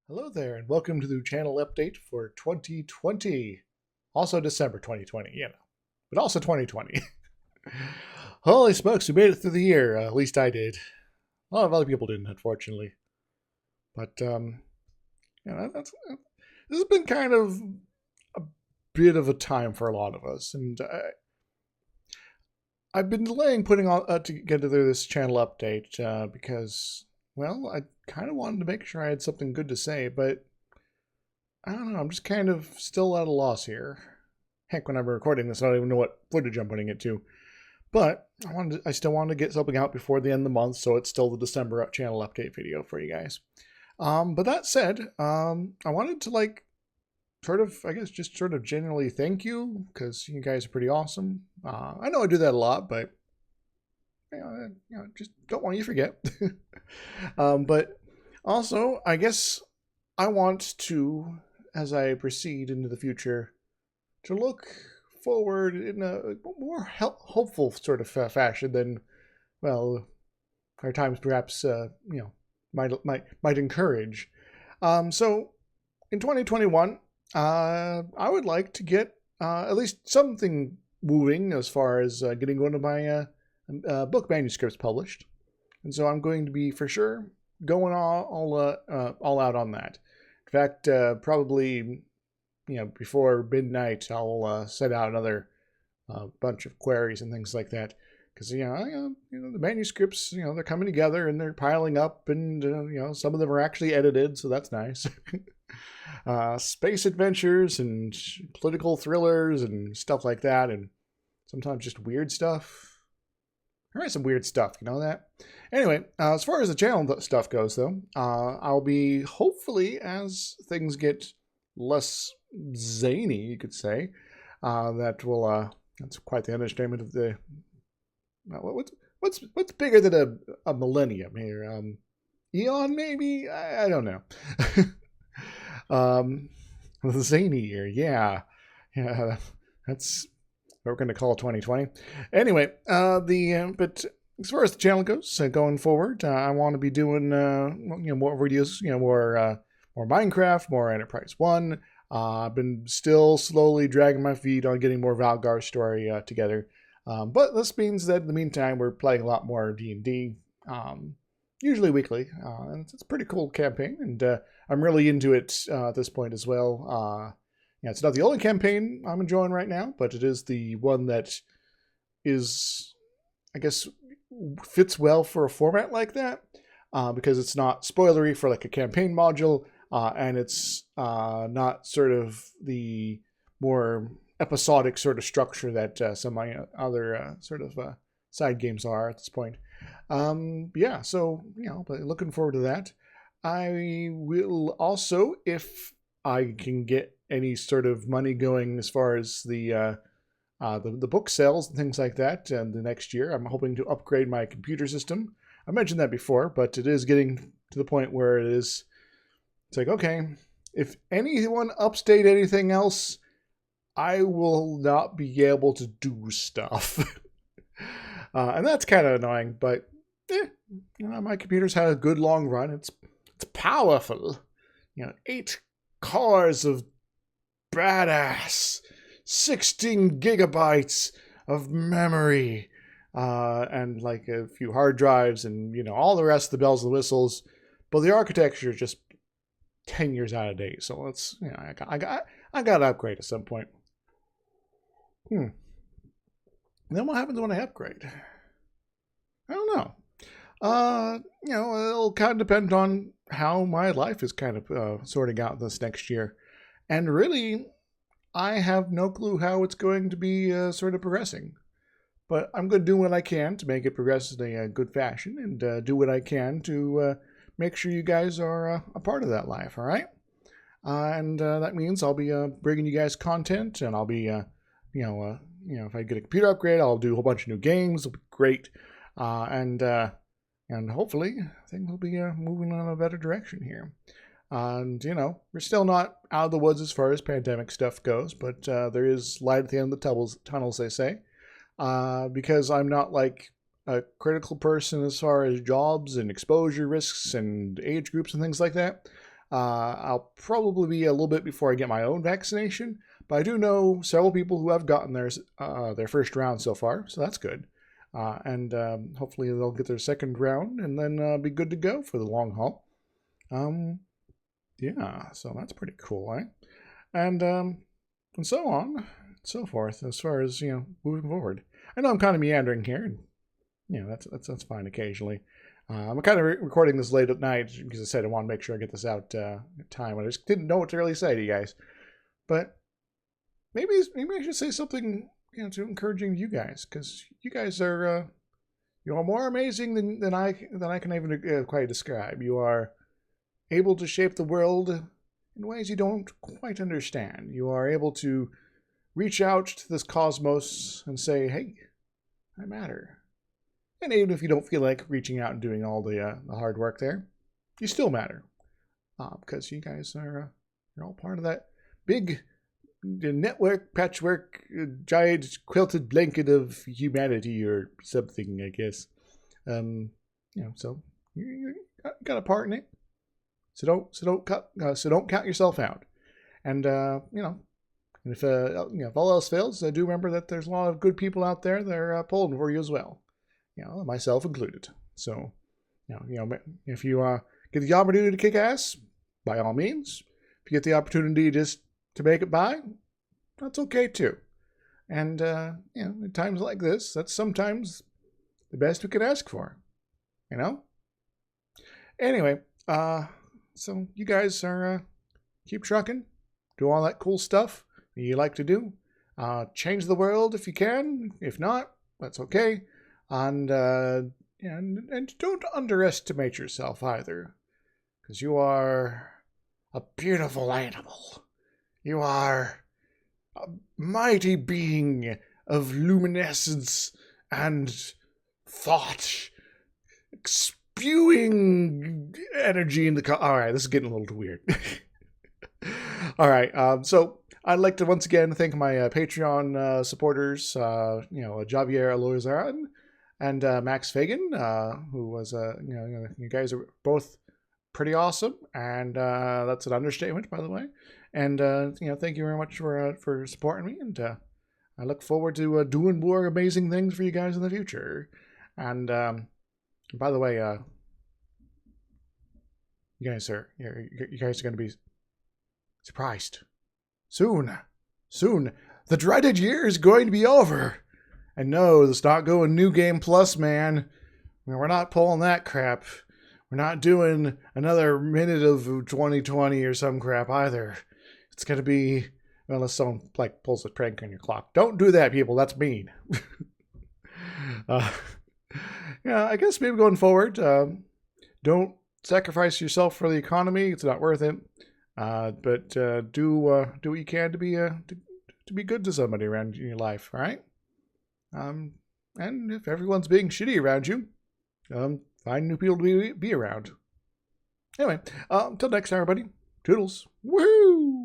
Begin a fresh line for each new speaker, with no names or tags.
Hello there, and welcome to the channel update for 2020. Also December 2020, but also 2020. Holy smokes, we made it through the year. At least I did. A lot of other people didn't, unfortunately. But, this has been kind of a bit of a time for a lot of us. And I've been delaying putting on together this channel update because, well, I kind of wanted to make sure I had something good to say, but I don't know. I'm just kind of still at a loss here. Heck, when I'm recording this, I don't even know what footage I'm putting it to. But I still wanted to get something out before the end of the month, so it's still the December channel update video for you guys. But that said, I wanted to just sort of generally thank you because you guys are pretty awesome. I know I do that a lot, but just don't want you to forget. But also, I guess I want to, as I proceed into the future, to look forward in a more hopeful sort of fashion than, well, our times perhaps might encourage. So in 2021, I would like to get at least something moving as far as getting one of my book manuscripts published, and so I'm going to be for sure going all out on that. In fact, probably before midnight, I'll set out another bunch of queries and things like that, because the manuscripts, they're coming together and they're piling up, and some of them are actually edited, so that's nice. Space adventures and political thrillers and stuff like that, and sometimes just weird stuff. I write some weird stuff, you know that? Anyway, as far as the channel stuff goes, though, I'll be hopefully, as things get less zany, you could say, that's quite the understatement of the, what's bigger than a millennium here? Eon, maybe? I don't know. The zany year, yeah. That's what we're going to call 2020. Anyway, but as far as the channel goes, going forward, I want to be doing more videos, more Minecraft, more Enterprise One. I've been still slowly dragging my feet on getting more Valgar story together, but this means that in the meantime we're playing a lot more D&D, usually weekly, and it's a pretty cool campaign, and I'm really into it at this point as well. It's not the only campaign I'm enjoying right now, but it is the one that is, I guess, fits well for a format like that, because it's not spoilery for like a campaign module, and it's not sort of the more episodic sort of structure that some of my other sort of side games are at this point. So but looking forward to that. I will also, if I can get any sort of money going as far as the book sales and things like that, and the next year I'm hoping to upgrade my computer system. I mentioned that before, but it is getting to the point where it's like, okay, if anyone upstate anything else, I will not be able to do stuff. And that's kind of annoying, but my computer's had a good long run. It's powerful. 8 cores of badass 16 gigabytes of memory, and like a few hard drives, and all the rest of the bells and whistles. But the architecture is just 10 years out of date, so it's I got to upgrade at some point. Then what happens when I upgrade? I don't know. It'll kind of depend on how my life is kind of sorting out this next year. And really, I have no clue how it's going to be sort of progressing. But I'm going to do what I can to make it progress in a good fashion, and do what I can to make sure you guys are a part of that life, all right? And that means I'll be bringing you guys content, and I'll be, if I get a computer upgrade, I'll do a whole bunch of new games. It'll be great. And hopefully things will be moving in a better direction here. And, we're still not out of the woods as far as pandemic stuff goes, but there is light at the end of the tunnels, they say. Because I'm not like a critical person as far as jobs and exposure risks and age groups and things like that. I'll probably be a little bit before I get my own vaccination, but I do know several people who have gotten their first round so far, so that's good. And hopefully they'll get their second round and then be good to go for the long haul. Yeah, so that's pretty cool, eh? And so on and so forth as far as, moving forward. I know I'm kind of meandering here, and that's fine occasionally. I'm kind of recording this late at night because I said I want to make sure I get this out in time. I just didn't know what to really say to you guys, but maybe I should say something to encouraging you guys, because you guys are more amazing than I can even quite describe. You are able to shape the world in ways you don't quite understand. You are able to reach out to this cosmos and say, "Hey, I matter." And even if you don't feel like reaching out and doing all the hard work there, you still matter. Because you guys are you're all part of that big network, patchwork, giant quilted blanket of humanity or something, I guess. So you got a part in it. So don't count yourself out. And if all else fails, do remember that there's a lot of good people out there that are pulling for you as well. Myself included. So, if you get the opportunity to kick ass, by all means. If you get the opportunity just to make it by, that's okay too. And in times like this, that's sometimes the best we could ask for. Anyway, so you guys are keep trucking, do all that cool stuff that you like to do. Change the world if you can. If not, that's okay. And don't underestimate yourself either, because you are a beautiful animal. You are a mighty being of luminescence and thought, spewing energy in the... All right, this is getting a little too weird. All right, so I'd like to once again thank my Patreon supporters, Javier Alozaran and Max Fagan, who was, you guys are both pretty awesome, and that's an understatement, by the way. And thank you very much for supporting me, and I look forward to doing more amazing things for you guys in the future. And by the way, you guys are going to be surprised soon. The dreaded year is going to be over. And no, it's not going New Game Plus, man. We're not pulling that crap. We're not doing another minute of 2020 or some crap either. It's going to be, unless someone pulls a prank on your clock. Don't do that, people. That's mean. I guess maybe going forward, don't sacrifice yourself for the economy. It's not worth it. But do what you can to be good to somebody around in your life, all right? And if everyone's being shitty around you, find new people to be around. Anyway, until next time, everybody. Toodles. Woohoo!